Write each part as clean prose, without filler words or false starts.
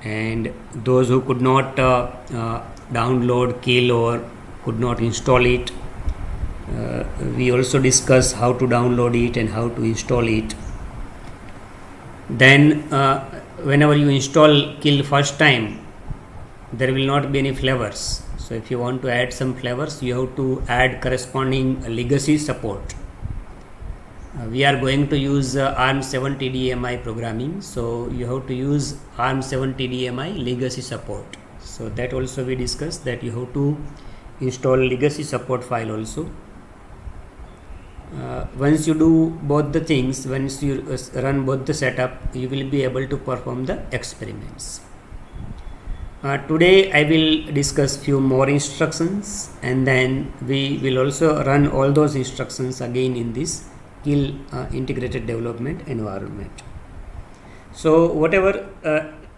and those who could not download kill or could not install it, we also discuss how to download it and how to install it. Then whenever you install kill first time, there will not be any flavors. So if you want to add some flavors, you have to add corresponding legacy support. We are going to use ARM7 TDMI programming, so you have to use ARM7 TDMI legacy support. So that also we discussed, that you have to install legacy support file also. Once you do both the things, once you run both the setup, you will be able to perform the experiments. Today I will discuss few more instructions, and then we will also run all those instructions again in this kill integrated development environment. So whatever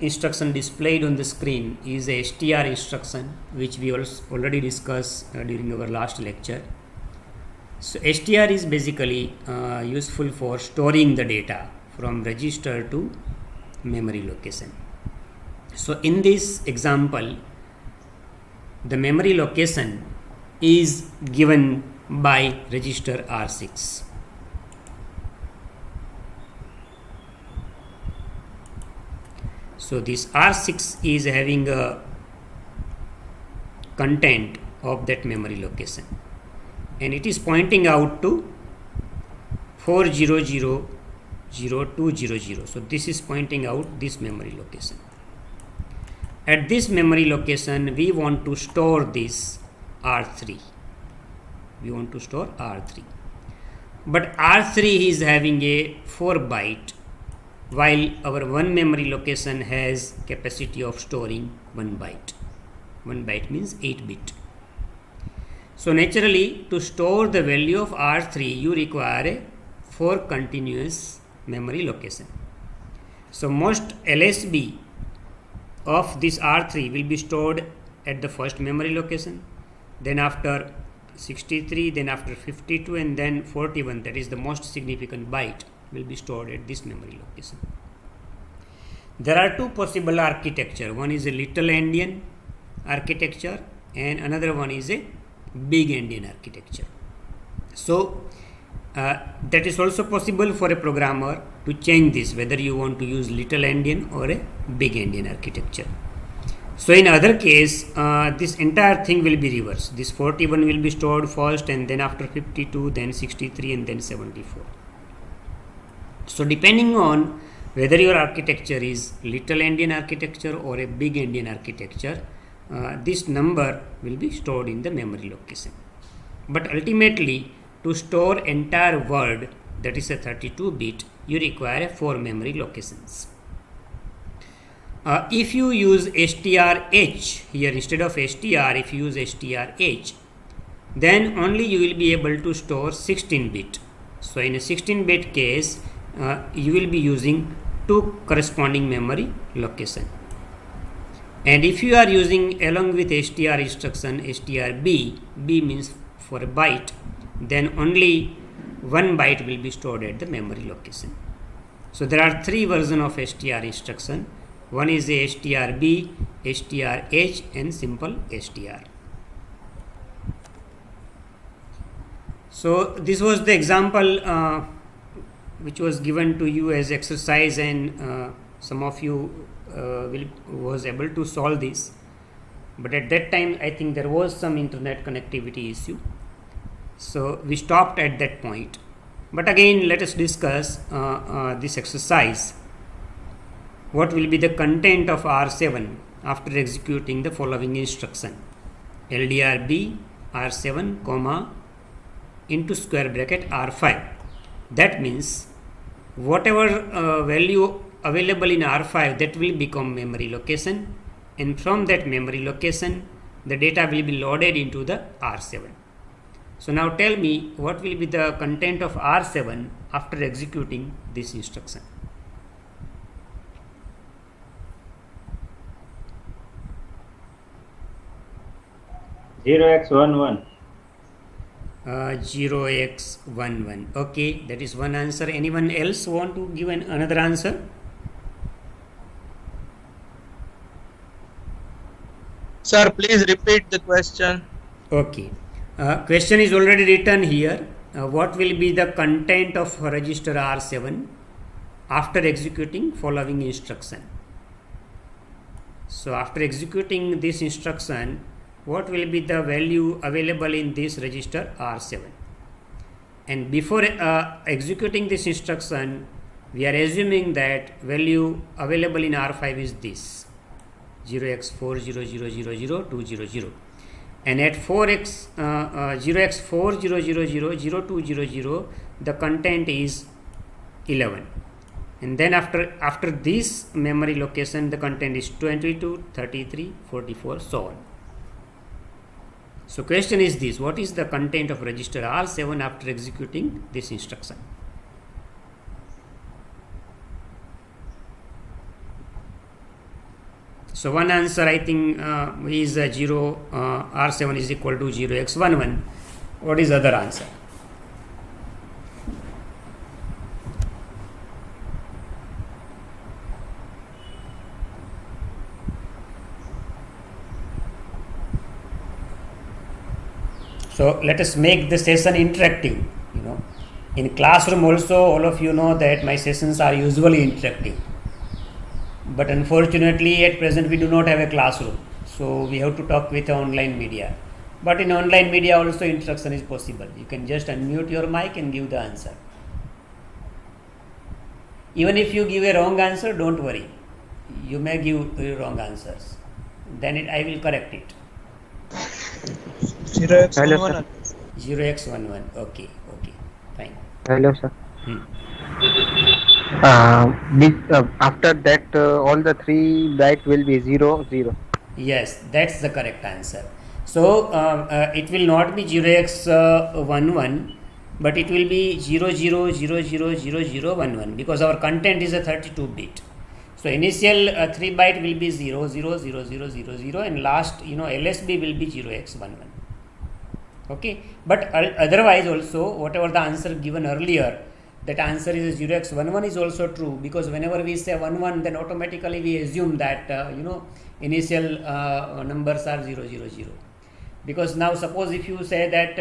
instruction displayed on the screen is a str instruction, which we already discussed during our last lecture. So str is basically useful for storing the data from register to memory location. So in this example, the memory location is given by register R6. So this R6 is having a content of that memory location, and it is pointing out to 4000200. So this is pointing out this memory location. At this memory location, we want to store this R3. We want to store R3. But R3 is having a 4 byte, while our one memory location has capacity of storing 1 byte. 1 byte means 8 bit. So naturally, to store the value of R3, you require a 4 continuous memory location. So most LSB of this R3 will be stored at the first memory location, then after 63, then after 52, and then 41, that is the most significant byte, will be stored at this memory location. There are two possible architecture. One is a little endian architecture, and another one is a big endian architecture. So that is also possible for a programmer to change this, whether you want to use little endian or a big endian architecture. So in other case, this entire thing will be reversed. This 41 will be stored first, and then after 52, then 63, and then 74. So depending on whether your architecture is little endian architecture or a big endian architecture, this number will be stored in the memory location. But ultimately, to store entire word, that is a 32 bit, you require 4 memory locations. If you use strh here instead of str, if you use strh, then only you will be able to store 16 bit. So in a 16 bit case, you will be using 2 corresponding memory location. And if you are using along with str instruction strb, b means for a byte, then only 1 byte will be stored at the memory location. So there are 3 versions of str instruction. One is a strb, strh, and simple str. So this was the example which was given to you as exercise, and some of you was able to solve this. But at that time, I think there was some internet connectivity issue. So we stopped at that point. But again, let us discuss this exercise. What will be the content of R7 after executing the following instruction? LDRB R7, comma, into square bracket R5. That means whatever value available in R5, that will become memory location, and from that memory location, the data will be loaded into the R7. So now tell me, what will be the content of R7 after executing this instruction? 0x11. 0x11. Okay, that is one answer. Anyone else want to give another answer? Sir, please repeat the question. Okay. Question is already written here. What will be the content of register R7 after executing following instruction? So after executing this instruction, what will be the value available in this register R7? And before executing this instruction, we are assuming that value available in R5 is this 0x40000200, and at 4x 0x40000200 the content is 11, and then after this memory location the content is 22, 33, 44, so on. So question is this: what is the content of register R7 after executing this instruction? So one answer I think is 0, R7 is equal to 0x11. What is other answer? So let us make the session interactive. In classroom also, all of you know that my sessions are usually interactive. But unfortunately, at present we do not have a classroom. So we have to talk with online media. But in online media also interaction is possible. You can just unmute your mic and give the answer. Even if you give a wrong answer, don't worry. You may give wrong answers. Then I will correct it. 0x11. 0x11. Okay. Fine. Hello, sir. After that, all the 3 byte will be 0, 0. Yes, that's the correct answer. So it will not be 0x11, but it will be 00000011 because our content is a 32 bit. So initial 3 byte will be 0000000, and last LSB will be 0x11. Okay, but otherwise also whatever the answer given earlier, that answer is 0x11 is also true, because whenever we say 11, then automatically we assume that initial numbers are 000. Because now suppose if you say that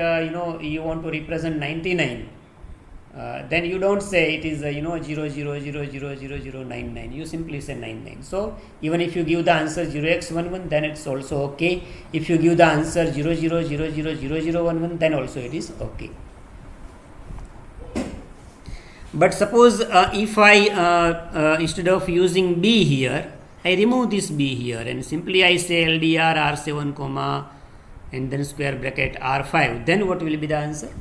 you want to represent 99, then you don't say it is 000000099, you simply say 99. So even if you give the answer 0x11, then it's also okay. If you give the answer 00000011, then also it is okay. But suppose if I instead of using B here, I remove this B here and simply I say LDR R7 comma and then square bracket R5, then what will be the answer?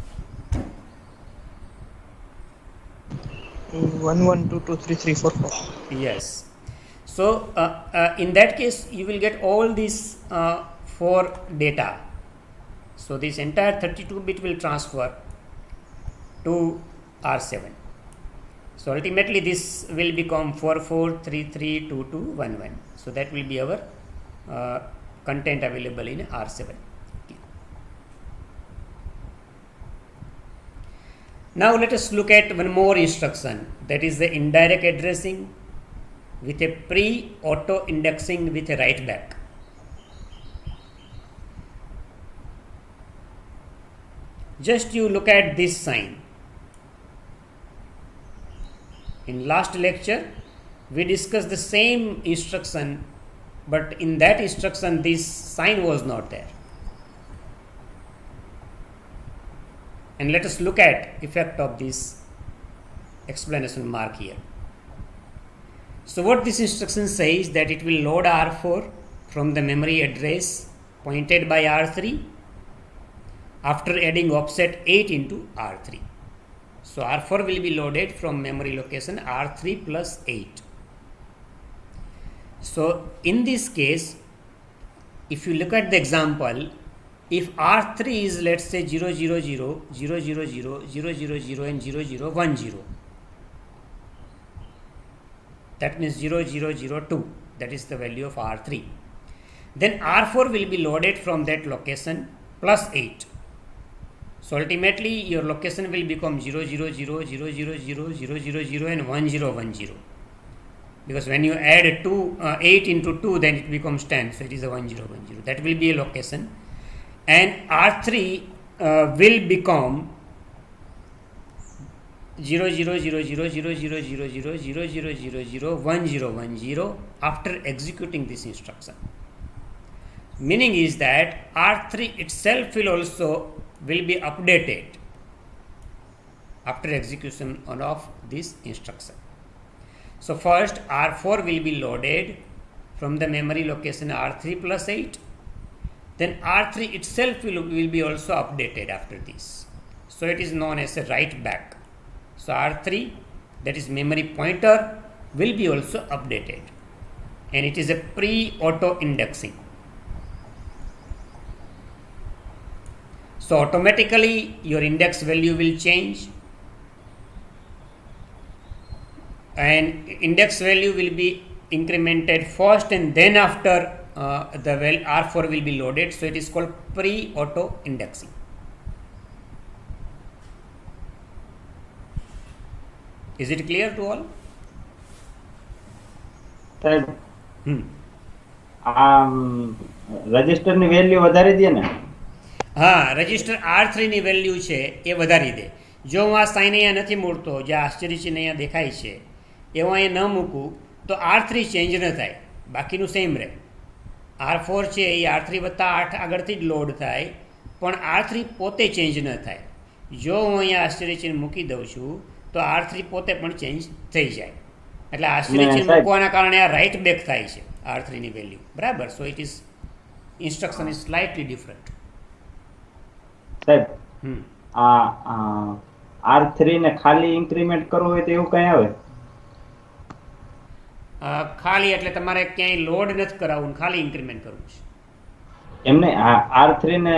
1 1 2 2 3 3 4 4. Yes. So in that case you will get all these 4 data. So this entire 32 bit will transfer to R7. So ultimately this will become 44332211. So that will be our content available in R7. Okay. Now let us look at one more instruction, that is the indirect addressing with a pre-auto indexing with a write back. Just you look at this sign. In last lecture, we discussed the same instruction, but in that instruction, this sign was not there. And let us look at effect of this explanation mark here. So what this instruction says, that it will load R4 from the memory address pointed by R3 after adding offset 8 into R3. So R4 will be loaded from memory location R3 plus 8. So in this case, if you look at the example, if R3 is, let's say, 000, 000, 000, 000 and 0010, that means 0002, that is the value of R3. Then R4 will be loaded from that location plus 8. So ultimately your location will become 000, 000, 000, 000 and 1010. because when you add 8 into 2, then it becomes 10, so it is a 1010. That will be a location, and R3 will become 000000000001010 after executing this instruction. Meaning is that R3 itself will be updated after execution of this instruction. So first R4 will be loaded from the memory location R3 plus 8. Then R3 itself will be also updated after this. So it is known as a write back. So R3, that is memory pointer, will be also updated, and it is a pre-auto indexing. So automatically your index value will change, and index value will be incremented first, and then after the R4 will be loaded. So it is called pre-auto indexing. Is it clear to all? સાહેબ આ register ની value વધારી દે ને? હા, register R3 ની value છે એ વધારી દે. જો હું આ સાઇન અહીંયા નથી મૂકતો, જે આશ્ચર્ય ચિહ્ન અહીંયા દેખાય છે એવું અહીંયા ન મૂકું તો R3 ચેન્જ ન થાય, બાકીનું સેમ રહે. R4 છે એ R3 વત્તા 8 આગળથી જ લોડ થાય, પણ R3 પોતે ચેન્જ ન થાય. જો હું અહીંયા આશ્ચર્ય ચિહ્ન મૂકી દઉં છું તો R3 પોતે પણ ચેન્જ થઈ જાય. એટલે આશ્ચર્ય ચિહ્ન મૂકવાના કારણે આ રાઇટ બેક થાય છે R3 ની વેલ્યુ, બરાબર. So it is instruction is slightly different. સાહેબ આ R3 ને ખાલી ઇન્ક્રીમેન્ટ કરવું હોય તો એવું કઈ આવે? ખાલી એટલે તમારે ક્યાંય લોડ નથી કરાવવું, ખાલી ઇન્ક્રીમેન્ટ કરવું છે. એમને R3 ને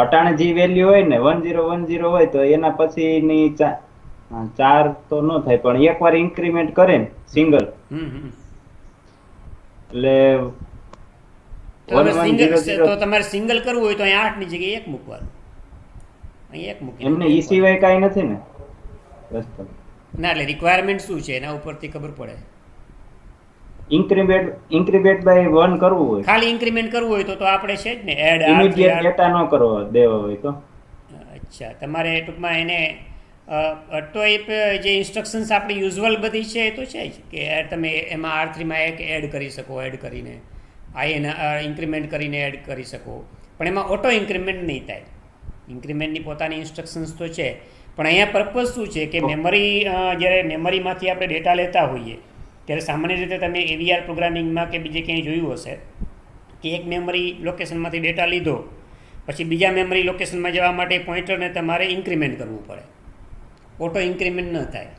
અટાણે જે વેલ્યુ હોય ને 1010 હોય તો એના પછીની 4 તો ન થાય, પણ એકવાર ઇન્ક્રીમેન્ટ કરે ને સિંગલ એટલે તો તમારે સિંગલ કરવું હોય તો અહીંયા 8 ની જગ્યાએ 1 મૂકવાનું. અહીં 1 મૂકી એમને ઈ સિવાય કાંઈ નથી ને રસ્તો? ના, એટલે રિક્વાયરમેન્ટ શું છે એના ઉપરથી ખબર પડે. ઇન્ક્રીમેન્ટ બાય 1 કરવું હોય, ખાલી ઇન્ક્રીમેન્ટ કરવું હોય તો આપણે છે જ ને એડ ઇમિડિયેટ ડેટા ન કરવો દેવો હોય તો. અચ્છા, તમારે ટૂંકમાં એને તો એ જે ઇન્સ્ટ્રક્શન્સ આપણી યુઝ્યુઅલ બધી છે એ તો છે જ કે તમે એમાં R3 માં એક એડ કરી શકો, એડ કરીને ઇન્ક્રીમેન્ટ કરીને એડ કરી શકો, પણ એમાં ઓટો ઇન્ક્રીમેન્ટ નહીં થાય. ઇન્ક્રીમેન્ટની પોતાની ઇન્સ્ટ્રક્શન્સ તો છે, પણ અહીંયા પર્પઝ શું છે કે મેમરી, જ્યારે મેમરીમાંથી આપણે ડેટા લેતા હોઈએ ત્યારે સામાન્ય રીતે તમે AVR પ્રોગ્રામિંગમાં કે બીજે ક્યાંય જોયું હશે કે એક મેમરી લોકેશનમાંથી ડેટા લીધો પછી બીજા મેમરી લોકેશનમાં જવા માટે પોઇન્ટરને તમારે ઇન્ક્રીમેન્ટ કરવું પડે. ઓટો ઇન્ક્રીમેન્ટ ન થાય.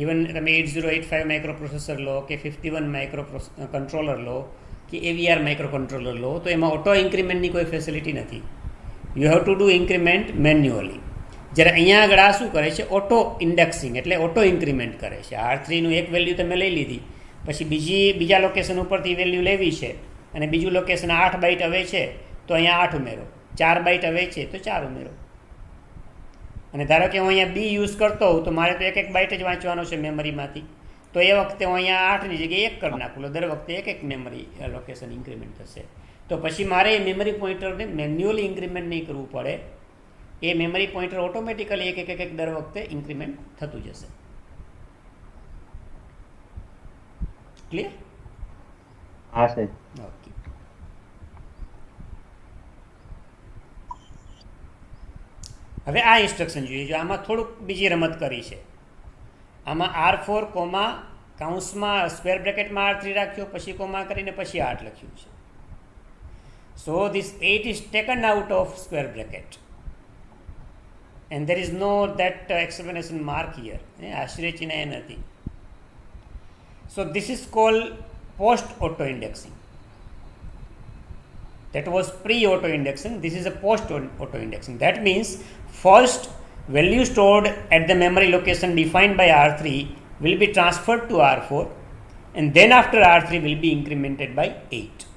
ઇવન તમે 8085 માઇક્રો પ્રોસેસર લો કે 51 માઇક્રો કંટ્રોલર લો કે AVR માઇક્રો કંટ્રોલર લો તો એમાં ઓટો ઇન્ક્રીમેન્ટની કોઈ ફેસિલિટી નથી. You have to do increment manually. જ્યારે અહીંયા આગળ આ શું કરે છે? ઓટો ઇન્ડેક્સિંગ, એટલે ઓટો ઇન્ક્રીમેન્ટ કરે છે. R3 નું એક વેલ્યુ તમે લઈ લીધી, પછી બીજા લોકેશન ઉપરથી વેલ્યુ લેવી છે અને બીજું લોકેશન 8 બાઇટ હવે છે તો અહીંયા 8 ઉમેરો, 4 બાઇટ હવે છે તો 4 ઉમેરો. અને ધારો કે હું અહીંયા બી યુઝ કરતો હોઉં તો મારે તો એક બાઇટ જ વાંચવાનો છે મેમરીમાંથી, તો એ વખતે હું અહીંયા 8 ની જગ્યાએ 1 કરી નાખું, દર વખતે એક મેમરી લોકેશન ઇન્ક્રીમેન્ટ થશે. તો પછી મારે એ મેમરી પોઇન્ટરને મેન્યુઅલી ઇન્ક્રીમેન્ટ નહીં કરવું પડે, એ મેમરી પોઇન્ટર ઓટોમેટિકલી એક દર વખતે ઇન્ક્રીમેન્ટ થતું જશે. ક્લિયર? હા સાહેબ. ઓકે. હવે આ ઇન્સ્ટ્રક્શન જોઈએ. જો આમાં થોડુંક બીજી રમત કરી છે. આમાં R4 કોમા કાઉન્સમાં સ્ક્વેર બ્રેકેટમાં R3 રાખ્યો, પછી કોમા કરીને પછી 8 લખ્યું છે. So this 8 is taken out of square bracket and there is no that exclamation mark here. આશ્ચર્ય ચિહ્ન એ નથી. So this is called post auto indexing. That was pre auto indexing. This is a post auto indexing. That means first value stored at the memory location defined by R3 will be transferred to R4 and then after R3 will be incremented by 8.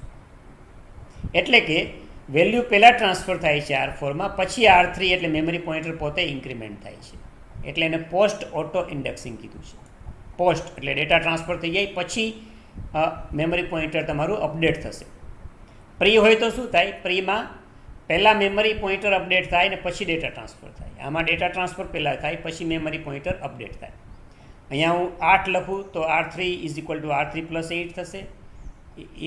એટલે કે value પહેલાં transfer થાય છે R4માં, પછી R3 એટલે memory pointer પોતે increment થાય છે, એટલે એને પોસ્ટ ઓટો ઇન્ડેક્સિંગ કીધું છે. પોસ્ટ એટલે ડેટા ટ્રાન્સફર થઈ જાય પછી મેમરી પોઇન્ટર તમારું અપડેટ થશે. પ્રી હોય તો શું થાય, પ્રીમાં પહેલાં મેમરી પોઇન્ટર અપડેટ થાય ને પછી ડેટા ટ્રાન્સફર થાય. આમાં ડેટા ટ્રાન્સફર પહેલાં થાય પછી મેમરી પોઇન્ટર અપડેટ થાય. અહીંયા હું 8 લખું તો R3 is equal to R3 plus 8 થશે.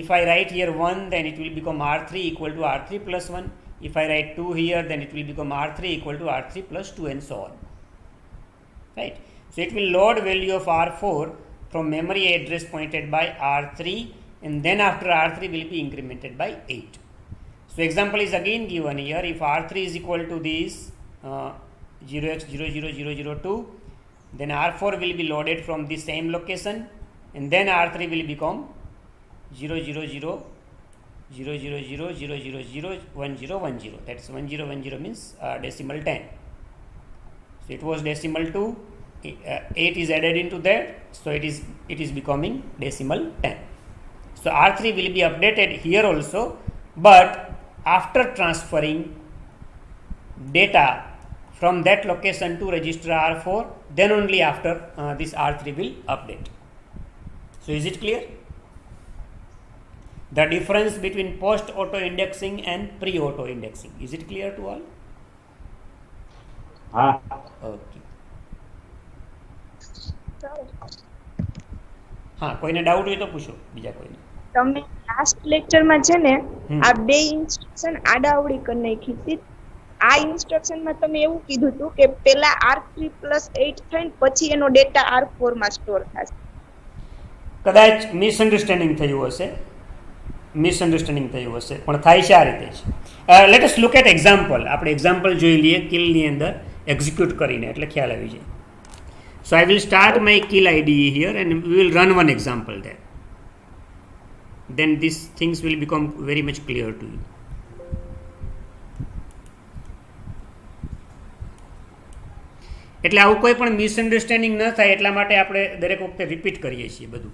If I write here 1, then it will become R3 equal to R3 plus 1. If I write 2 here, then it will become R3 equal to R3 plus 2 and so on. Right? So it will load value of R4 from memory address pointed by R3, and then after R3 will be incremented by 8. So example is again given here. If R3 is equal to this 0x00002, then R4 will be loaded from the same location, and then R3 will become 00000001010. That's 1010 means decimal 10. So it was decimal 2, 8 is added into that, so it is becoming decimal 10. So R3 will be updated here also, but after transferring data from that location to register R4, then only after this R3 will update. So is it clear? The difference between post auto indexing and pre auto indexing, is it clear to all? Okay. હા, કોઈને doubt હોય તો પૂછો, બીજા કોઈને. તમે last લેક્ચરમાં છે ને આ બે ઇન્સ્ટ્રક્શન આડાઅવળી કરી નાખી હતી. આ ઇન્સ્ટ્રક્શનમાં તમે એવું કીધું હતું કે પહેલા R3 + 8 થઈને પછી એનો ડેટા R4 માં સ્ટોર થશે. કદાચ મિસઅન્ડરસ્ટેન્ડિંગ થયું હશે, પણ થાય છે આ રીતે જ. Let us look at example. આપણે એક્ઝામ્પલ જોઈ લઈએ કિલની અંદર એક્ઝિક્યુટ કરીને, એટલે ખ્યાલ આવી જાય. So I will start my kill IDE here and we will run one example there. Then these things will become very much clear to you. એટલે આવું કોઈ પણ મિસઅન્ડરસ્ટેન્ડિંગ ન થાય એટલા માટે આપણે દરેક વખતે રિપીટ કરીએ છીએ. બધું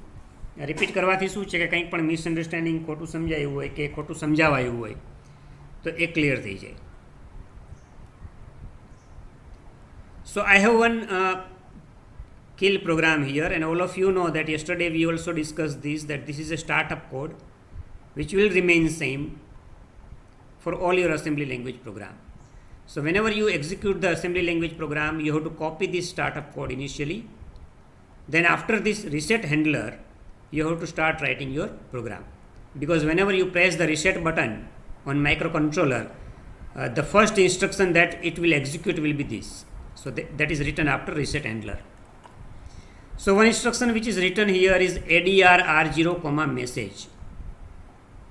રિપીટ કરવાથી શું છે કે કંઈક પણ મિસઅન્ડરસ્ટેન્ડિંગ, ખોટું સમજાયું હોય કે ખોટું સમજાવાયું હોય તો એ ક્લિયર થઈ જાય. So I have one kill program here, and all of you know that yesterday we also discussed this, that this is a startup code which will remain same for all your assembly language program. So whenever you execute the assembly language program, you have to copy this startup code initially. Then after this reset handler, you have to start writing your program, because whenever you press the reset button on microcontroller, the first instruction that it will execute will be this. So that is written after reset handler. So one instruction which is written here is ADR R0, message.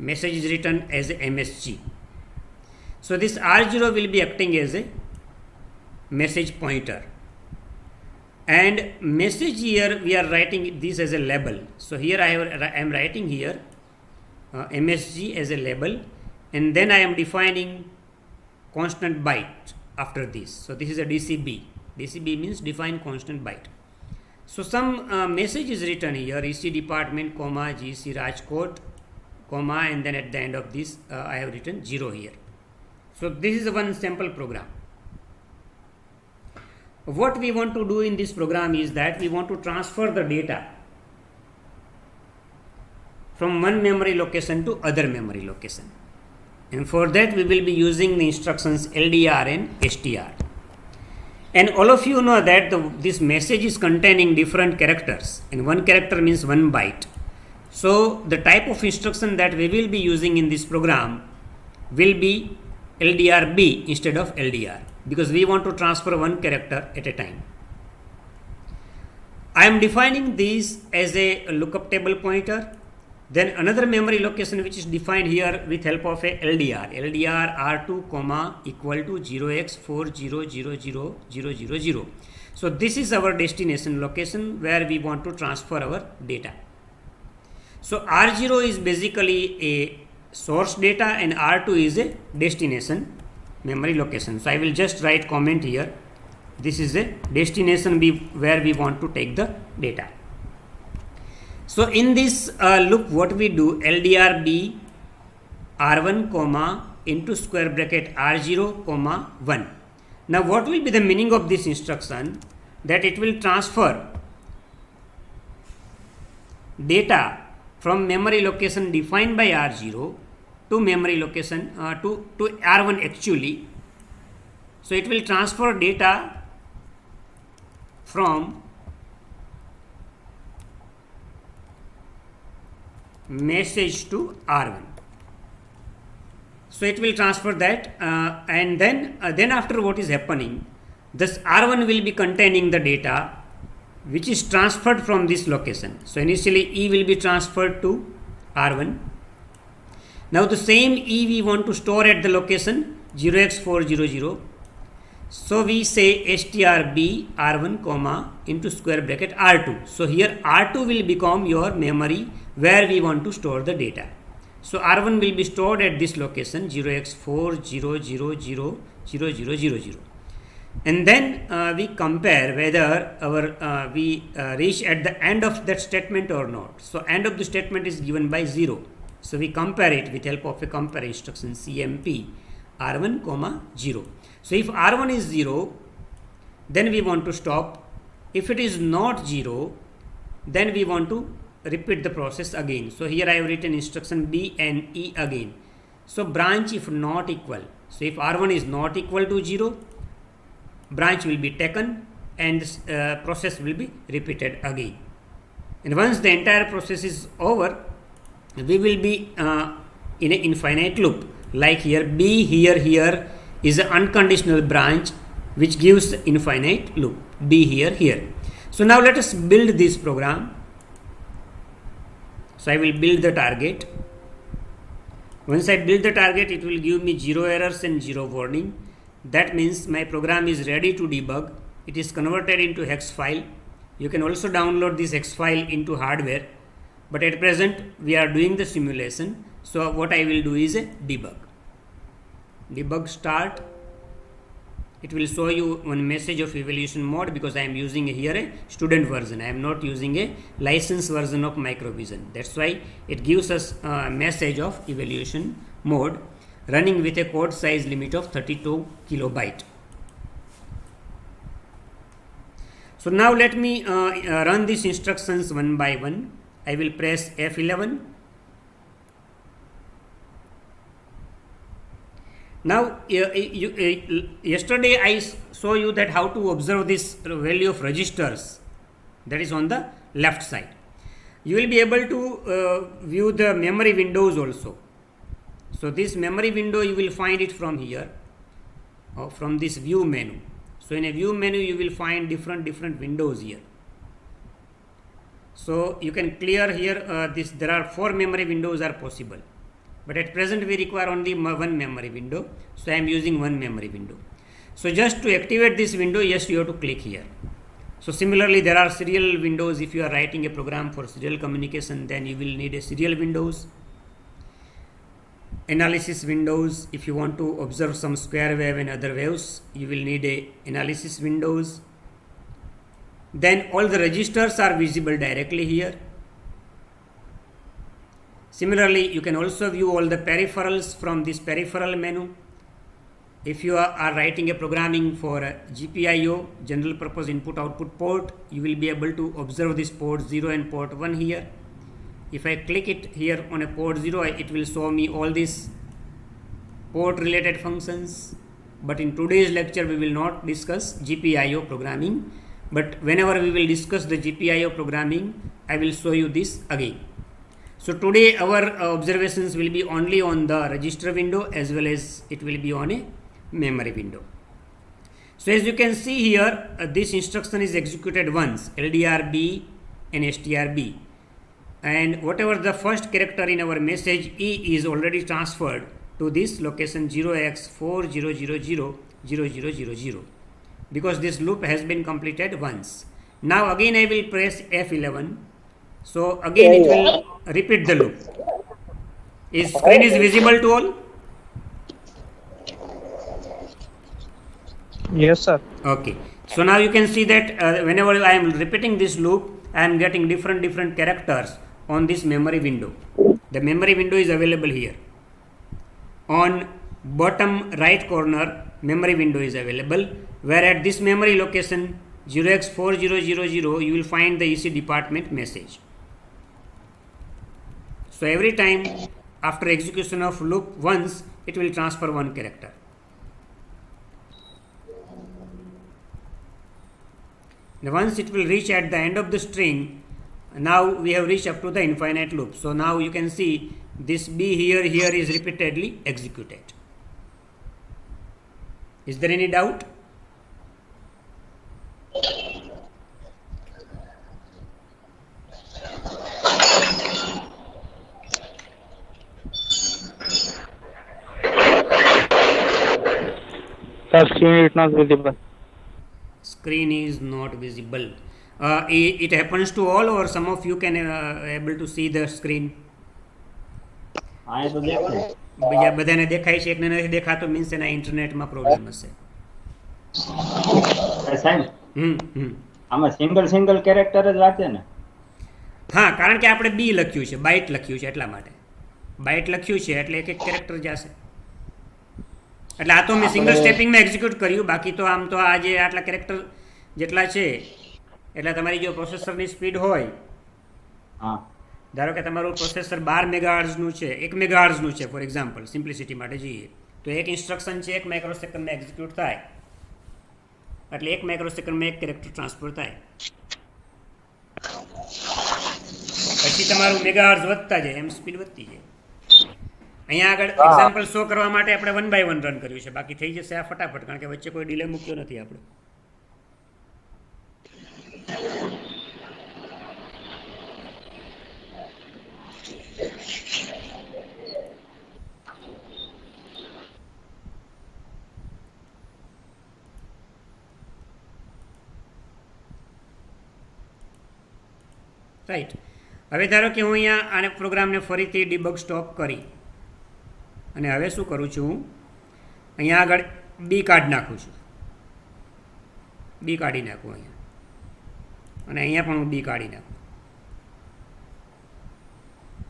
Message is written as a MSG. So this R0 will be acting as a message pointer. And message here we are writing this as a label. So here I am writing here MSG as a label, and then I am defining constant byte after this. So this is a DCB. DCB means define constant byte. So some message is written here, EC department, GC Rajkot, and then at the end of this I have written 0 here. So this is one sample program. What we want to do in this program is that we want to transfer the data from one memory location to other memory location. And for that we will be using the instructions LDR and STR. And all of you know that this message is containing different characters, and one character means 1 byte. So the type of instruction that we will be using in this program will be LDRB instead of LDR, because we want to transfer one character at a time. I am defining this as a lookup table pointer. Then another memory location which is defined here with help of a LDR R2, equal to 0x40000000. So this is our destination location where we want to transfer our data. So R0 is basically a source data and R2 is a destination memory location. So I will just write comment here. This is a destination where we want to take the data. So in this loop, what we do, LDRB R1, into square bracket R0, 1. Now what will be the meaning of this instruction? That it will transfer data from memory location defined by R0 to memory location to R1 actually. So it will transfer data from message to R1. So it will transfer that and then after what is happening, this R1 will be containing the data which is transferred from this location. So initially E will be transferred to R1. Now the same E we want to store at the location 0x400. So we say strb R1 comma into square bracket R2. So here R2 will become your memory where we want to store the data. So R1 will be stored at this location 0x4000000. And then we compare whether our we reach at the end of that statement or not. So end of the statement is given by 0. So we compare it with help of a compare instruction CMP R1 comma 0. So if R1 is 0, then we want to stop. If it is not 0, then we want to repeat the process again. So here I have written instruction B and E again. So branch if not equal. So if R1 is not equal to 0, branch will be taken and process will be repeated again. And once the entire process is over, we will be in an infinite loop. Like here B here is an unconditional branch which gives infinite loop. B here. So now let us build this program. So I will build the target. Once I build the target, it will give me 0 errors and 0 warning. That means my program is ready to debug. It is converted into hex file. You can also download this hex file into hardware. But at present, we are doing the simulation. So what I will do is a debug. Debug start. It will show you one message of evaluation mode because I am using here a student version. I am not using a licensed version of Microvision. That's why it gives us a message of evaluation mode running with a code size limit of 32 kilobyte. So now let me run these instructions one by one. I will press F11. Now yesterday I show you that how to observe this value of registers, that is on the left side. You will be able to view the memory windows also. So this memory window you will find it from here, or from this view menu. So in a view menu you will find different windows here. So you can clear here there are 4 memory windows are possible. But at present we require only one memory window. So I am using one memory window. So just to activate this window, yes, you have to click here. So similarly, there are serial windows. If you are writing a program for serial communication, then you will need a serial windows. Analysis windows. If you want to observe some square wave and other waves, you will need a analysis windows. Then all the registers are visible directly here. Similarly, you can also view all the peripherals from this peripheral menu. If you are writing a programming for a GPIO, general purpose input output port, you will be able to observe this port 0 and port 1 here. If I click it here on a port 0, it will show me all these port related functions. But in today's lecture, we will not discuss GPIO programming. But whenever we will discuss the GPIO programming, I will show you this again. So today our observations will be only on the register window as well as it will be on a memory window. So as you can see here, this instruction is executed once, LDRB and STRB. And whatever the first character in our message E is already transferred to this location 0x40000000 because this loop has been completed once. Now again I will press F11. So again it will repeat the loop. Is screen is visible to all? Yes, sir. Okay. So now you can see that whenever I am repeating this loop, I am getting different characters on this memory window. The memory window is available here. On bottom right corner, memory window is available, where at this memory location 0x4000 you will find the EC department message. So every time after execution of loop once, it will transfer one character. And once it will reach at the end of the string, now we have reached up to the infinite loop. So now you can see this B here is repeatedly executed. Is there any doubt? Sir, screen is not visible. Screen is not visible. It happens to all, or some of you can able to see the screen? અહીંયા તો દેખાય. બધાને દેખાય છે, એકને નથી દેખાતો, means એના ઇન્ટરનેટમાં પ્રોબ્લેમ હશે. સાહેબ હમ આમાં સિંગલ કેરેક્ટર જ વાંચે ને? હા, કારણ કે આપણે બી લખ્યું છે, બાઇટ લખ્યું છે, એટલા માટે બાઇટ લખ્યું છે એટલે એક કેરેક્ટર જશે. એટલે આ તો મેં સિંગલ સ્ટેપિંગમાં એક્ઝિક્યુટ કર્યું, બાકી તો આમ તો આ જે આટલા કેરેક્ટર જેટલા છે એટલે તમારી જો પ્રોસેસરની સ્પીડ હોય, હા, ધારો કે તમારું પ્રોસેસર 12 મેગાહર્ટ્ઝનું છે, 1 મેગાહર્ટ્ઝનું છે ફોર એક્ઝામ્પલ, સિમ્પ્લિસિટી માટે જઈએ તો એક ઇન્સ્ટ્રક્શન છે 1 માઇક્રોસેકન્ડમાં એક્ઝિક્યુટ થાય, એટલે 1 માઇક્રોસેકન્ડમાં એક કેરેક્ટર ટ્રાન્સફર થાય. પછી તમારું મેગાહર્ટ્ઝ વધતા જાય, એમ સ્પીડ વધતી જાય. અહીંયા આગળ એક્ઝામ્પલ શો કરવા માટે આપણે 1 by 1 રન કર્યું છે, બાકી થઈ જશે આ ફટાફટ, કારણ કે વચ્ચે કોઈ ડિલે મૂક્યો નથી આપણે. રાઈટ. હવે ધારો કે હું અહીંયા આને પ્રોગ્રામને ફરીથી ડિબગ સ્ટોપ કરી અને હવે શું કરું છું, અહીંયા આગળ બી કાઢી નાખું છું, બી કાઢી નાખું અહીંયા, અને અહીંયા પણ હું બી કાઢી નાખું.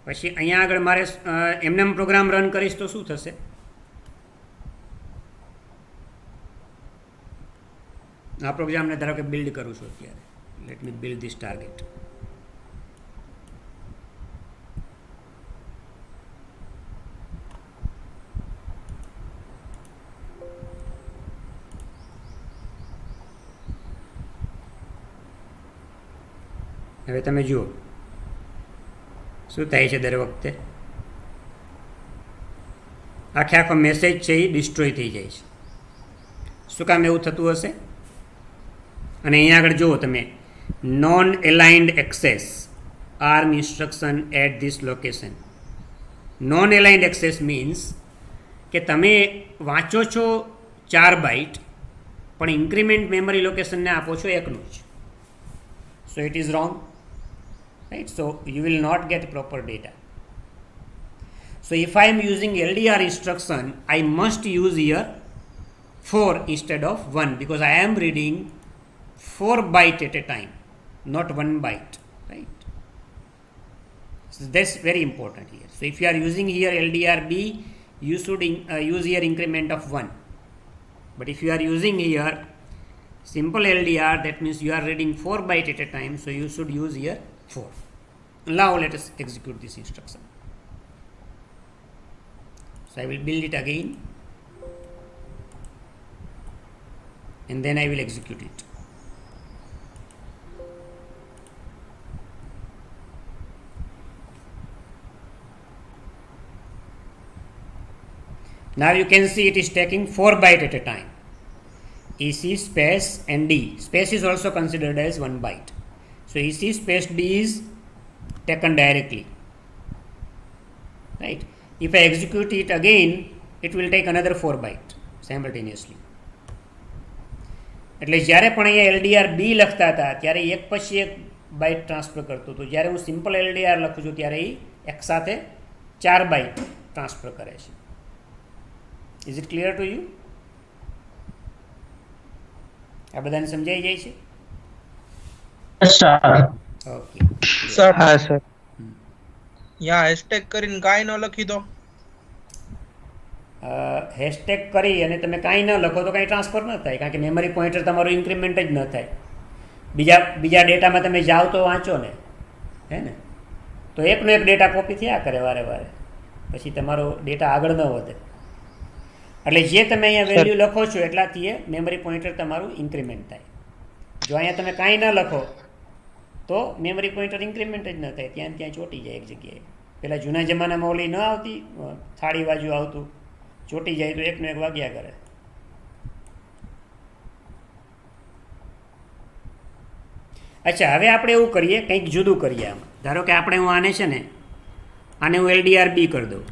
પછી અહીંયા આગળ મારે એમને પ્રોગ્રામ રન કરીશ તો શું થશે? આ પ્રોગ્રામને ધારો કે બિલ્ડ કરું છું અત્યારે. Let me build this target. હવે તમે જુઓ શું થાય છે દર વખતે. આખો મેસેજ છે એ ડિસ્ટ્રોય થઈ જાય છે. શું કામ એવું થતું હશે? અને અહીંયા આગળ જુઓ તમે, non aligned access arm instruction at this location. Non aligned access means કે તમે વાંચો છો 4 બાઇટ, પણ ઇન્ક્રીમેન્ટ મેમરી લોકેશનને આપો છો 1નું જ. So it is wrong, right? So you will not get proper data. So if I am using LDR instruction, I must use here 4 instead of 1, because I am reading 4 bytes at a time, not 1 byte, right? So that's very important here. So if you are using here LDRB, you should use here increment of 1. But if you are using here simple LDR, that means you are reading 4 bytes at a time, so you should use here 4. Now let us execute this instruction. So I will build it again and then I will execute it. Now you can see it is taking 4 bytes at a time. EC space and D. Space is also considered as 1 byte. So EC space D is taken directly. Right? If I execute it again, it will take another 4 bytes simultaneously. એટલે જ્યારે પણ અહીંયા LDR B લખતા હતા ત્યારે એક પછી એક બાઇટ ટ્રાન્સફર કરતું હતું. જ્યારે હું સિમ્પલ LDR લખું છું ત્યારે એ એક સાથે 4 બાઇટ ટ્રાન્સફર કરે છે. Is it clear to you? આ બધાને સમજાઈ જાય છે? ઓકે સર, હા સર. યા હેશટેગ કરીને કાંઈ ન લખી દો. હેશટેગ કરી અને તમે કાંઈ ન લખો તો કાંઈ ટ્રાન્સફર ન થાય, કારણ કે મેમરી પોઇન્ટર તમારું ઇન્ક્રીમેન્ટ જ ન થાય. બીજા ડેટામાં તમે જાઓ તો વાંચો ને, હે ને? તો એકનો એક ડેટા કોપી થયા કરે વારે વારે, પછી તમારો ડેટા આગળ ન વધે. એટલે જે તમે અહીંયા વેલ્યુ લખો છો એટલાથી એ મેમરી પોઇન્ટર તમારું ઇન્ક્રીમેન્ટ થાય. જો અહીંયા તમે કાંઈ ન લખો તો મેમરી પોઇન્ટર ઇન્ક્રીમેન્ટ જ ન થાય, ત્યાં ચોટી જાય એક જગ્યાએ. પહેલાં જૂના જમાનામાં ઓલી ન આવતી થાળી બાજુ આવતું, ચોટી જાય તો એકનો એક વાગ્યા કરે. અચ્છા, હવે આપણે એવું કરીએ, કંઈક જુદું કરીએ. આમાં ધારો કે આપણે હું આને છે ને, આને હું LDR B કરી દઉં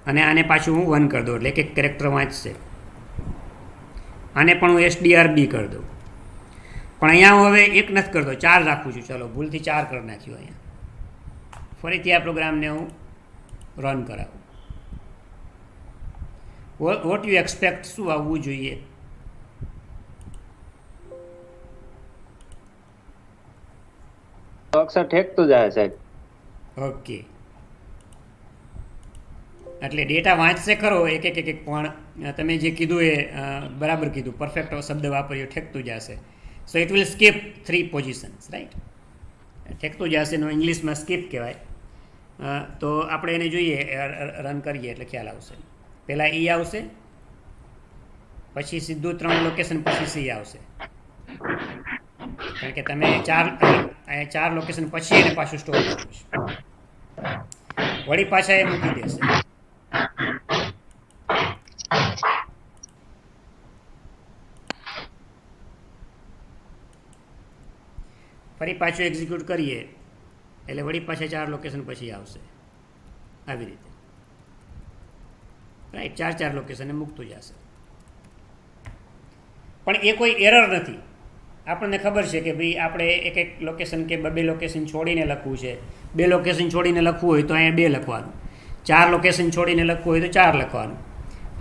અને આને પાછું હું 1 કરી દઉં, એટલે એક કેરેક્ટર વાંચશે. આને પણ હું SDR B કરી દઉં, પણ અહીંયા હું હવે એક નથી કરતો, 4 રાખું છું. ચલો, ભૂલથી 4 કરી નાખ્યું. અહીંયા ફરીથી આ પ્રોગ્રામને હું રન કરાવું. વોટ યુ એક્સપેક્ટ, શું આવવું જોઈએ? અક્ષર ઠેકતું જાય સાહેબ. ઓકે, એટલે ડેટા વાંચશે ખરો એક એક એક, પણ તમે જે કીધું એ બરાબર કીધું, પરફેક્ટ શબ્દ વાપર્યો, ઠેકતું જશે. So it will skip 3 positions, right? ઠેકતું જશે નો ઇંગ્લિશમાં સ્કીપ કહેવાય. તો આપણે એને જોઈએ, રન કરીએ એટલે ખ્યાલ આવશે. પહેલાં E આવશે, પછી સીધું 3 લોકેશન, પછી C આવશે. કારણ કે તમે 4 લોકેશન પછી એને પાછું સ્ટોર કરવું છે. વળી પાછા એ મૂકી દેશે. ફરી પાછું એક્ઝિક્યુટ કરીએ એટલે વળી પાછા 4 લોકેશન પછી આવશે. આવી રીતે, રાઈટ? 4 લોકેશને મૂકતું જશે. પણ એ કોઈ એરર નથી. આપણને ખબર છે કે ભાઈ આપણે એક એક લોકેશન કે 2 લોકેશન છોડીને લખવું છે. 2 લોકેશન છોડીને લખવું હોય તો અહીંયા 2 લખવાનું, 4 લોકેશન છોડીને લખવું હોય તો 4 લખવાનું,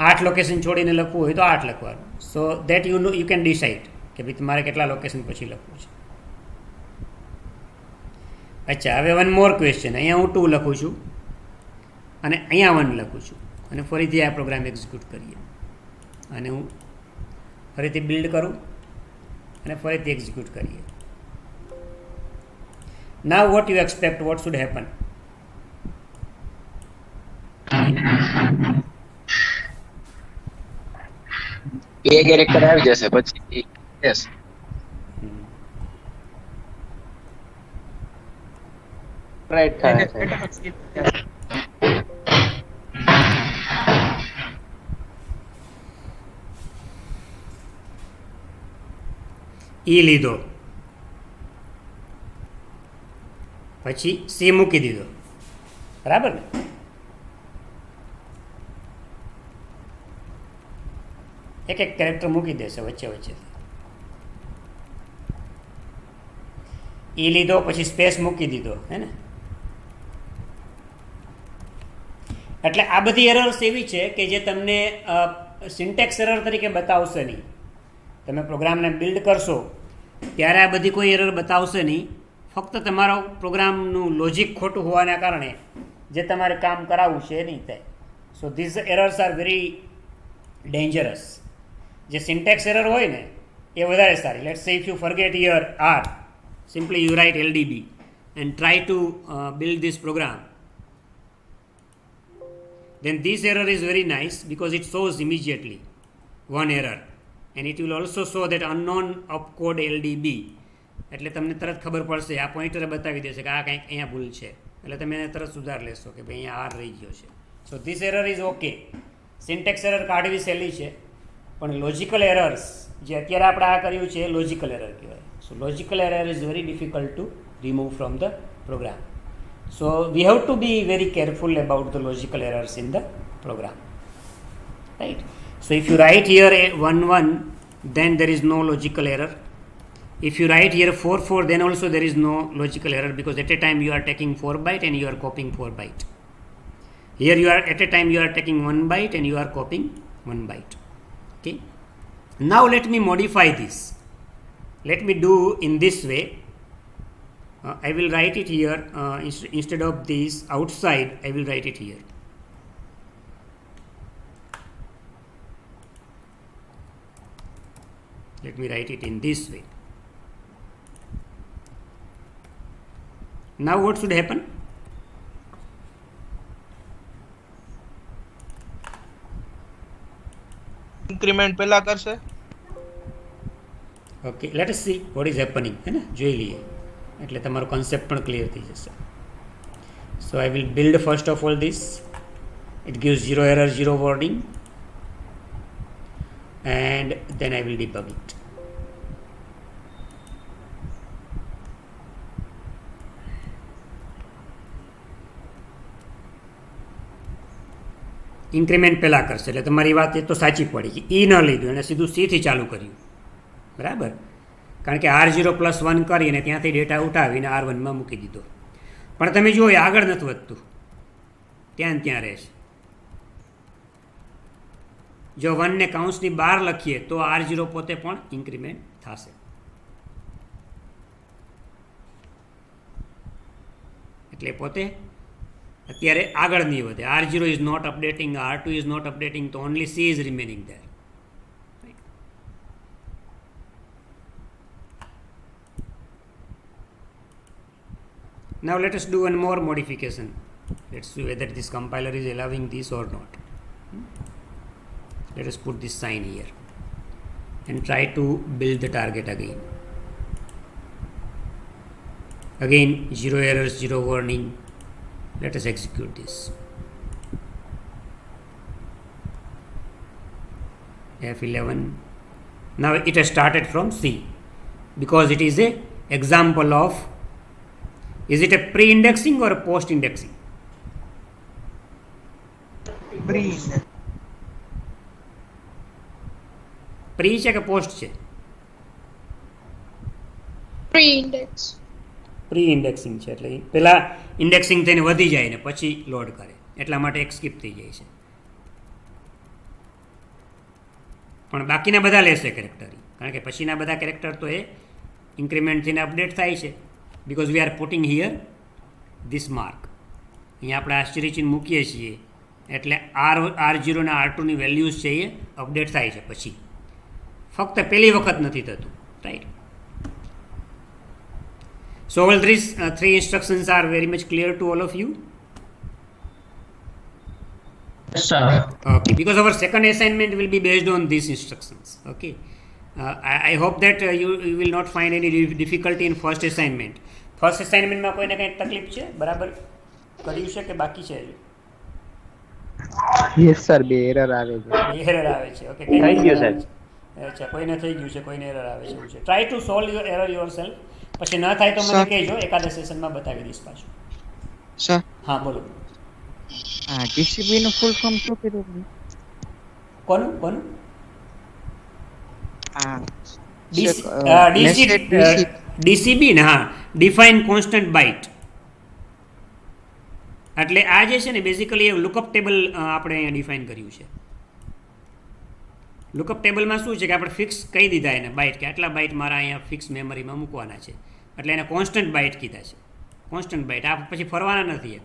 8 લોકેશન છોડીને લખવું હોય તો 8 લખવાનું. So that you can decide કે ભાઈ તમારે કેટલા લોકેશન પછી લખવું છે. અચ્છા, હવે વન મોર ક્વેશ્ચન. અહીંયા હું 2 લખું છું અને અહીંયા 1 લખું છું, અને ફરીથી આ પ્રોગ્રામ એક્ઝિક્યુટ કરીએ. અને હું ફરીથી બિલ્ડ કરું અને ફરીથી એક્ઝિક્યુટ કરીએ. નાવ what you expect, what should happen? A character આવી જશે પછી યસ. રાઈટ થાય છે. E લીધો, પછી C મૂકી દીધો, બરાબર ને? એક એક કેરેક્ટર મૂકી દેશે વચ્ચે વચ્ચે. E લીધો, પછી સ્પેસ મૂકી દીધો, હે ને? એટલે આ બધી એરર્સ એવી છે કે જે તમને સિન્ટેક્સ એરર તરીકે બતાવશે નહીં. તમે પ્રોગ્રામને બિલ્ડ કરશો ત્યારે આ બધી કોઈ એરર બતાવશે નહીં. ફક્ત તમારો પ્રોગ્રામનું લોજિક ખોટું હોવાના કારણે જે તમારે કામ કરાવવું છે એ નહીં થાય. સો this errors are very dangerous. જે સિન્ટેક્સ એરર હોય ને એ વધારે સારી. લેટ્સ સે if you forget year R, simply you write LDB and try to build this program, then this error is very nice because it shows immediately one error, and it will also show that unknown opcode LDB. એટલે તમને તરત ખબર પડશે, આ પોઈન્ટરે બતાવી દેશે કે આ કંઈક અહીંયા ભૂલ છે, એટલે તમે એને તરત સુધાર લેશો કે ભાઈ અહીંયા R રહી ગયો છે. So this error is okay. Syntax error કાઢવી સહેલી છે, પણ લોજિકલ એરર્સ જે અત્યારે આપણે આ કર્યું છે એ લોજિકલ એરર કહેવાય. સો logical error is very difficult to remove from the program. So we have to be very careful about the logical errors in the program, right? So if you write here a 1 1, then there is no logical error. If you write here 4 4, then also there is no logical error, because at a time you are taking 4 byte and you are copying 4 byte. Here you are at a time you are taking 1 byte and you are copying 1 byte. Okay. Now let me modify this. Let me do in this way. I will write it here instead of this outside. I will write it here. Let me write it in this way. Now what should happen? Increment પહેલા કરશે. Okay, let S see what is happening, હે ને, જોઈ લઈએ એટલે તમારો concept પણ clear થઈ જશે. So I will build first of all this. It gives zero error, zero warning, and then I will debug it. Increment પહેલાં કરશે એટલે તમારી વાત એ તો સાચી પડી કે ઈ ન લીધું અને સીધું સીથી ચાલુ કર્યું, બરાબર, કારણ કે R0+1 કરીને ત્યાંથી ડેટા ઉઠાવીને R1માં મૂકી દીધો. પણ તમે જુઓ એ આગળ નથી વધતું, ત્યાં ને ત્યાં રહેશે. જો 1 ને કૌંસની બહાર લખીએ તો R0 પોતે પણ ઇન્ક્રીમેન્ટ થશે. એટલે પોતે અત્યારે આગળ નહીં વધે. R0 is not updating, R2 is not updating, તો only C is remaining there. Now let us do one more modification. Let's see whether this compiler is allowing this or not. Let us put this sign here and try to build the target again. Again, zero errors, zero warning. Let us execute this. F11. Now it has started from C because it is a example of, is it a pre-indexing or a post-indexing? Pre. Pre છે કે post છે? Pre indexing છે એટલે પહેલાં indexing થઈને વધી જાય ને પછી લોડ કરે, એટલા માટે એક સ્કીપ થઈ જાય છે. પણ બાકીના બધા લેશે કેરેક્ટર, કારણ કે પછીના બધા કેરેક્ટર તો એ ઇન્ક્રીમેન્ટ થઈને અપડેટ થાય છે. Because we are putting here this mark. અહીંયા આપણે આશ્ચર્યચિહ્ન મૂકીએ છીએ એટલે R0 અને R2ની વેલ્યુઝ છે એ અપડેટ થાય છે પછી, ફક્ત પહેલી વખત નથી થતું, right? So all these three instructions are very much clear to all of you? Yes, sir. Okay, because our second assignment will be based on these instructions. Okay, I hope that you will not find any difficulty in first assignment. First assignment માં કોઈને કંઈ તકલીફ છે? બરાબર કર્યું છે કે બાકી છે? Yes sir, બે એરર આવે છે. એરર આવે છે. ઓકે, થઈ ગયું સાહેબ. અચ્છા, કોઈને થઈ ગયું છે, કોઈને એરર આવે છે, એવું છે. Try to solve your error yourself. પછી ન થાય તો મને કહેજો, એકાદા સેશનમાં બતાવી દઈશ પાછું. સર હા બોલો. ડીસીબી નું ફૂલ ફોર્મ શું કીધું? કોનું? ડીસીબી ને, હા, ડિફાઇન કોન્સ્ટન્ટ બાઇટ. એટલે આ જે છે ને બેઝિકલી લુકઅપ ટેબલ આપણે અહીંયા ડિફાઇન કર્યું છે. લુકઅપ ટેબલમાં શું છે કે આપણે ફિક્સ કહી દીધા એને બાઇટ કે આટલા બાઇટ મારા અહીંયા ફિક્સ મેમરીમાં મૂકવાના છે, એટલે એને કોન્સ્ટન્ટ બાઇટ કીધા છે. કોન્સ્ટન્ટ બાઇટ આ પછી ફરવાના નથી.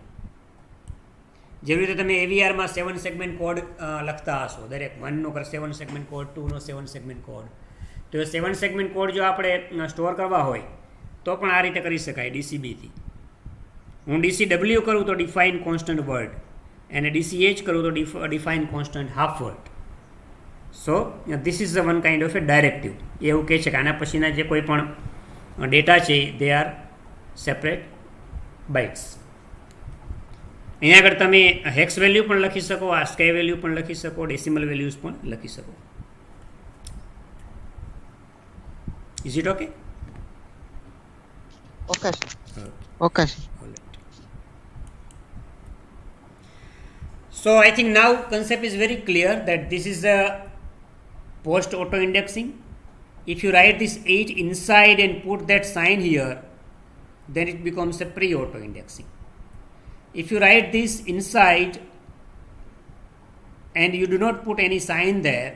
જેવી રીતે તમે એવીઆરમાં 7 સેગમેન્ટ કોડ લખતા હશો, દરેક 1 નો 7 સેગમેન્ટ કોડ, 2 નો 7 સેગમેન્ટ કોડ, તો એ 7 સેગમેન્ટ કોડ જો આપણે સ્ટોર કરવા હોય તો પણ આ રીતે કરી શકાય ડીસીબીથી. હું DCW કરું તો ડિફાઇન કોન્સ્ટન્ટ વર્ડ, અને DCH કરું તો define constant half word. So this is one kind of A directive. એવું કહે છે કે આના પછીના જે કોઈ પણ ડેટા છે દે આર સેપરેટ બાઇટ્સ. અહીંયા આગળ તમે હેક્સ વેલ્યુ પણ લખી શકો, આસ્કાઈ વેલ્યુ પણ લખી શકો, ડેસિમલ વેલ્યુઝ પણ લખી શકો. Is it okay? Okay okay. So I think now concept is very clear that this is a post auto indexing. If you write this 8 inside and put that sign here, then it becomes a pre auto indexing. If you write this inside and you do not put any sign there,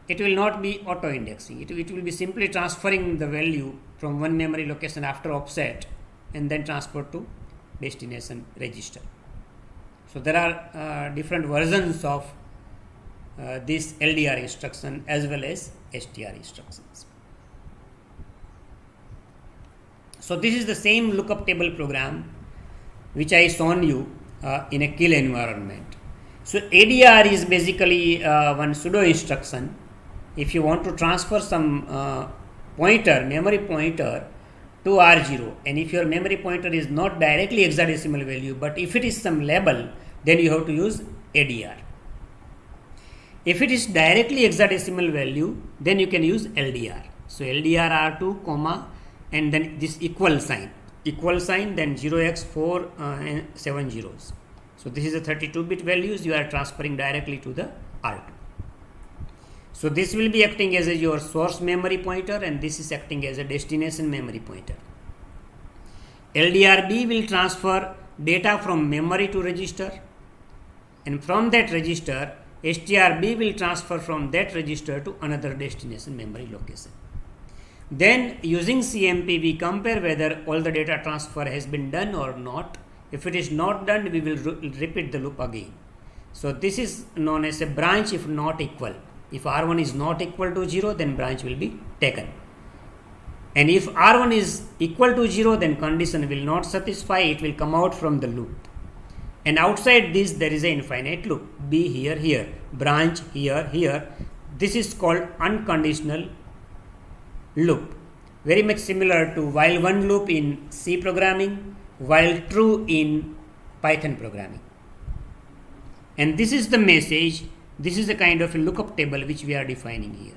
it will not be auto indexing. It will be simply transferring the value from one memory location after offset and then transfer to destination register. So there are different versions of this LDR instruction as well as STR instructions. So this is the same lookup table program which I shown you in a kill environment. So ADR is basically one pseudo instruction. If you want to transfer some memory pointer to R0, and if your memory pointer is not directly hexadecimal value, but if it is some label, then you have to use ADR. If it is directly hexadecimal value, then you can use LDR. So LDR R2, comma, and then this equal sign, then 0x4 and 7 zeros. So this is the 32-bit values you are transferring directly to the R2. So this will be acting as your source memory pointer, and this is acting as a destination memory pointer. LDRB will transfer data from memory to register, and from that register, STRB will transfer from that register to another destination memory location. Then using CMP, we compare whether all the data transfer has been done or not. If it is not done, we will repeat the loop again. So this is known as a branch if not equal. If R1 is not equal to 0, then branch will be taken. And if R1 is equal to 0, then condition will not satisfy, it will come out from the loop. And outside this, there is an infinite loop. B here, here, branch here, here. This is called unconditional loop. Very much similar to while one loop in C programming, while true in Python programming. And this is the message. This is a kind of a lookup table which we are defining here.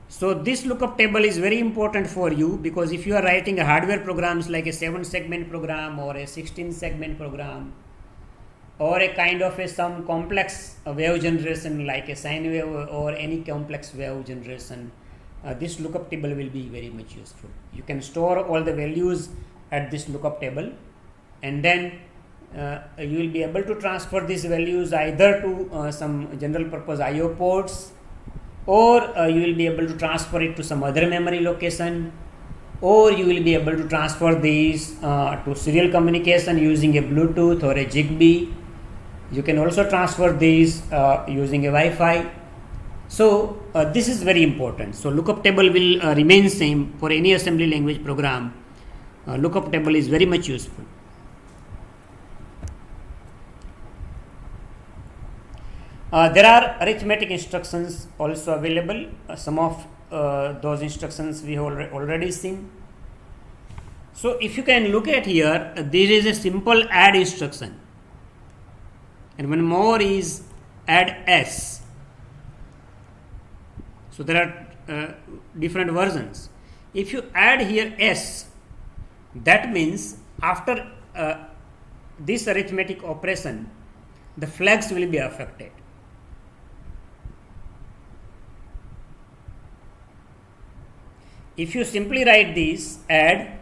So this lookup table is very important for you, because if you are writing a hardware programs like a 7-segment program or a 16-segment program, or a kind of some complex wave generation like a sine wave or any complex wave generation, this lookup table will be very much useful. You can store all the values at this lookup table, and then you will be able to transfer these values either to some general purpose IO ports, or you will be able to transfer it to some other memory location, or you will be able to transfer these to serial communication using a Bluetooth or a Zigbee. You can also transfer these using a Wi-Fi. So this is very important. So lookup table will remain same for any assembly language program. Lookup table is very much useful. There are arithmetic instructions also available. Some of those instructions we have already seen. So if you can look at here, there is a simple add instruction, and one more is add S. So there are different versions. If you add here S, that means after this arithmetic operation, the flags will be affected. If you simply write this add,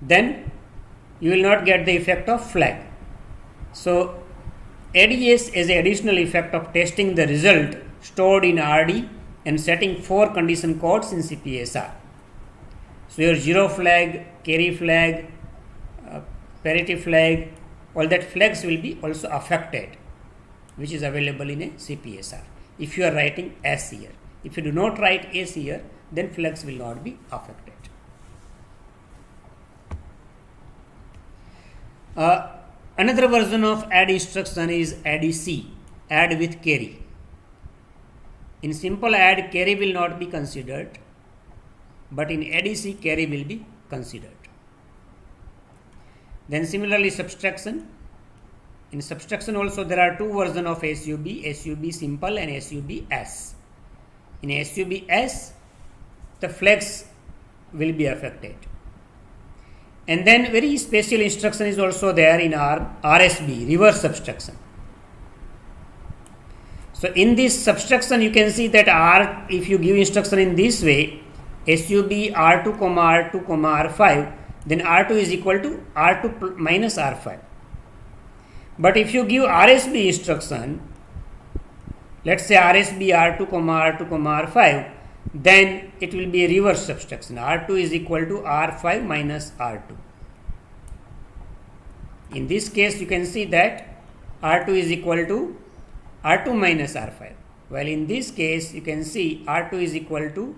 then you will not get the effect of flag. So ADS is an additional effect of testing the result stored in RD and setting 4 condition codes in CPSR. So your 0 flag, carry flag, parity flag, all that flags will be also affected, which is available in a CPSR. If you are writing S here, if you do not write S here, then flags will not be affected. Another version of add instruction is ADC, add with carry. In simple add, carry will not be considered, but in ADC, carry will be considered. Then similarly subtraction. In subtraction also there are two versions of SUB, SUB simple and SUB S. In SUB S, the flags will be affected. And then very special instruction is also there in our RSB, reverse subtraction. So in this subtraction you can see that if you give instruction in this way, SUB R2, R2, R5, then R2 is equal to R2 minus R5. But if you give RSB instruction, let's say RSB R2, R2, R5, then it will be a reverse subtraction. R2 is equal to R5 minus R2. In this case, you can see that R2 is equal to R2 minus R5. While in this case, you can see R2 is equal to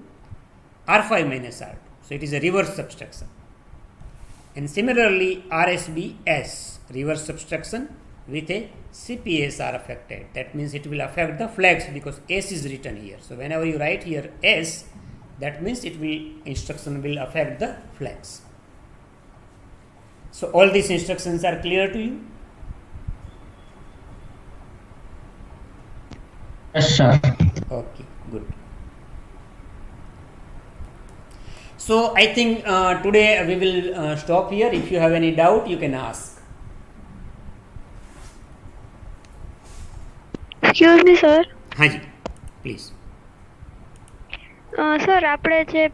R5 minus R2. So it is a reverse subtraction. And similarly, RSBS, reverse subtraction with a CPS are affected. That means it will affect the flags because S is written here. So whenever you write here S, that means instruction will affect the flags. So all these instructions are clear to you? Yes, sir. Okay, good. So I think today we will stop here. If you have any doubt, you can ask. Excuse me, sir. हाँ जी, please. Sir આપણે જે